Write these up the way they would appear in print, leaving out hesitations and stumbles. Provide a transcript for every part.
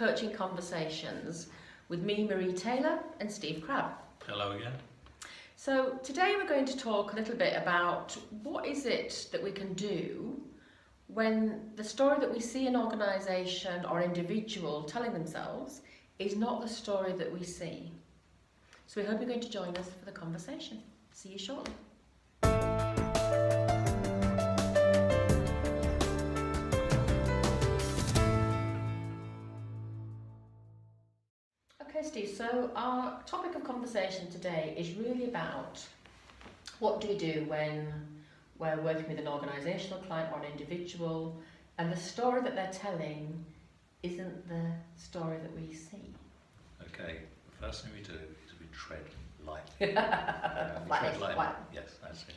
Coaching Conversations with me, Marie Taylor, and Steve Crabb. Hello again. So today we're going to talk a little bit about what is it that we can do when the story that we see an organisation or individual telling themselves is not the story that we see. So we hope you're going to join us for the conversation. See you shortly. Okay, Steve, so our topic of conversation today is really about what do we do when we're working with an organisational client or an individual and the story that they're telling isn't the story that we see. Okay, the first thing we do is we tread lightly. Tread lightly. Yes, that's it.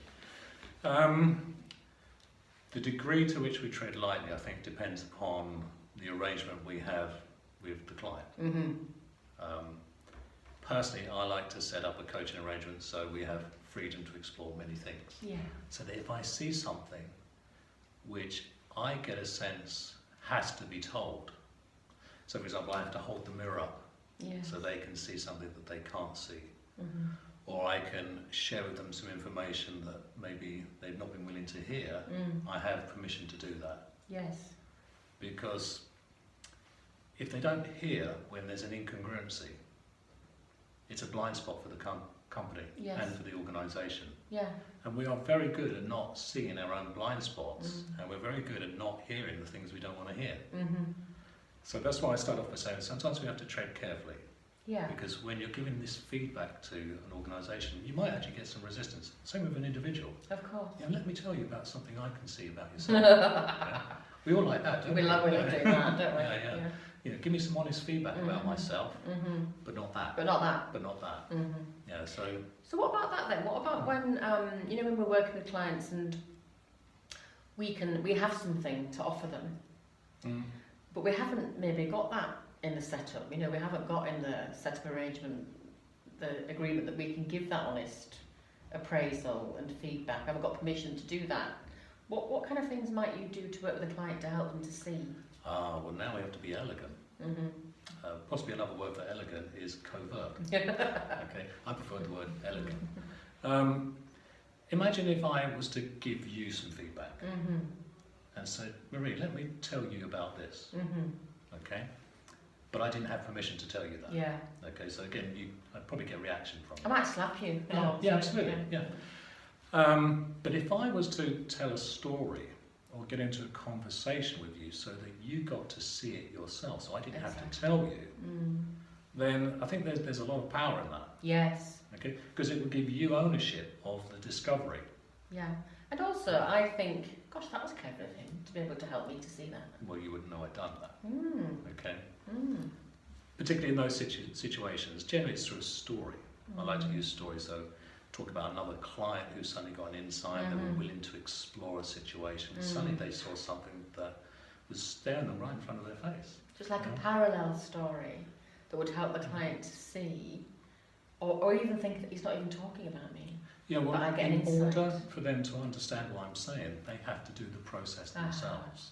The degree to which we tread lightly, I think, depends upon the arrangement we have with the client. Mm-hmm. Personally, I like to set up a coaching arrangement so we have freedom to explore many things. Yeah. So that if I see something which I get a sense has to be told, so for example, I have to hold the mirror up so they can see something that they can't see, or I can share with them some information that maybe they've not been willing to hear, I have permission to do that. Yes. Because if they don't hear when there's an incongruency, it's a blind spot for the company and for the organisation. Yeah. And we are very good at not seeing our own blind spots, and we're very good at not hearing the things we don't want to hear. So that's why I start off by saying sometimes we have to tread carefully. Yeah. Because when you're giving this feedback to an organisation, you might actually get some resistance. Same with an individual. Of course. Yeah, let me tell you about something I can see about yourself. Yeah. We all like that, don't we? We love doing that, don't we? Yeah. You know, give me some honest feedback about myself, but not that. But not that. But not that. Yeah. So what about that then? What about when when we're working with clients and we have something to offer them, but we haven't maybe got that in the setup. We haven't got in the setup arrangement the agreement that we can give that honest appraisal and feedback. I haven't got permission to do that. What kind of things might you do to work with a client to help them to see? Well, now we have to be elegant. Possibly another word for elegant is covert. Okay, I prefer the word elegant. Imagine if I was to give you some feedback and said, Marie, let me tell you about this. Okay, but I didn't have permission to tell you that. Yeah. Okay, so again, I'd probably get a reaction from I might slap you. Yeah, absolutely. Yeah. But if I was to tell a story or get into a conversation with you so that you got to see it yourself, so I didn't have to tell you, then I think there's a lot of power in that. Yes. Okay, because it would give you ownership of the discovery. Yeah, and also I think, gosh, that was clever of him to be able to help me to see that. Well, you wouldn't know I'd done that. Okay. Particularly in those situations, generally it's through a story. I like to use stories, so talk about another client who suddenly got an insight, they were willing to explore a situation. Suddenly they saw something that was staring them right in front of their face. Just like a parallel story that would help the client to see, or even think that he's not even talking about me. Yeah, well, I get in an order for them to understand what I'm saying, they have to do the process themselves.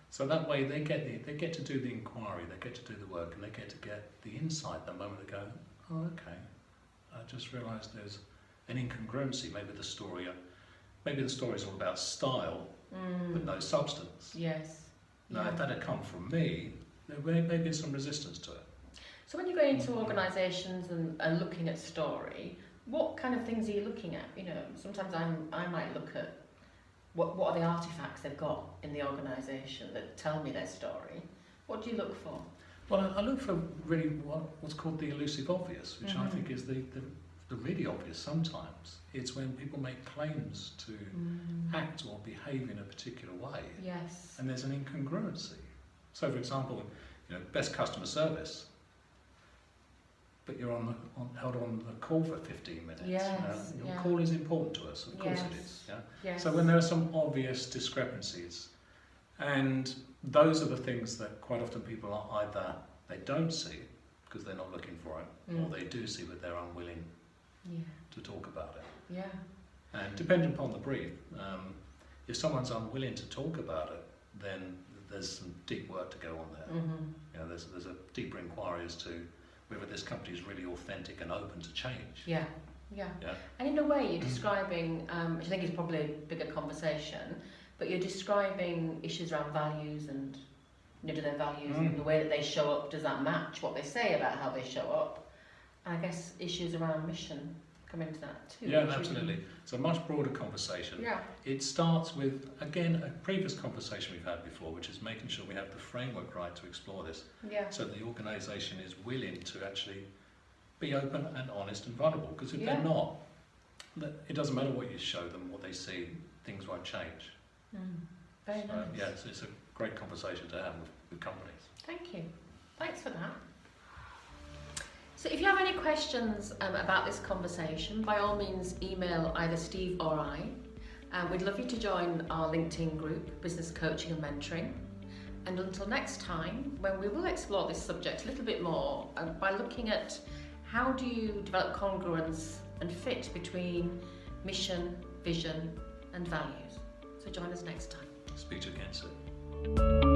So that way they get to do the inquiry, they get to do the work, and they get the insight the moment they go, oh, okay, I just realised there's an incongruency. Maybe the story is all about style, but no substance. Yes. Now, if that had come from me, there may be some resistance to it. So when you go into organisations and looking at story, what kind of things are you looking at? Sometimes I might look at what are the artefacts they've got in the organisation that tell me their story. What do you look for? Well, I look for really what's called the elusive obvious, which I think is the really obvious sometimes. It's when people make claims to act or behave in a particular way. Yes. And there's an incongruency. So, for example, best customer service, but you're held on the call for 15 minutes. Yes. Your call is important to us, of course it is. Yeah? Yes. So when there are some obvious discrepancies, and those are the things that quite often people are either they don't see because they're not looking for it, or they do see but they're unwilling to talk about it. Yeah. And depending upon the brief, if someone's unwilling to talk about it, then there's some deep work to go on there. You know, there's a deeper inquiry as to whether this company is really authentic and open to change. Yeah. And in a way, you're describing, which I think is probably a bigger conversation, but you're describing issues around values and, you know, do their values and the way that they show up, does that match what they say about how they show up? And I guess issues around mission come into that too. Yeah, absolutely. It's a much broader conversation. Yeah. It starts with, again, a previous conversation we've had before, which is making sure we have the framework right to explore this. Yeah. So the organisation is willing to actually be open and honest and vulnerable. Because if they're not, it doesn't matter what you show them, what they see, things won't change. Very nice. Yeah, it's a great conversation to have with companies. Thank you. Thanks for that. So if you have any questions about this conversation, by all means email either Steve or I. We'd love you to join our LinkedIn group, Business Coaching and Mentoring. And until next time, when we will explore this subject a little bit more by looking at how do you develop congruence and fit between mission, vision and values. So join us next time. Speak to you again soon.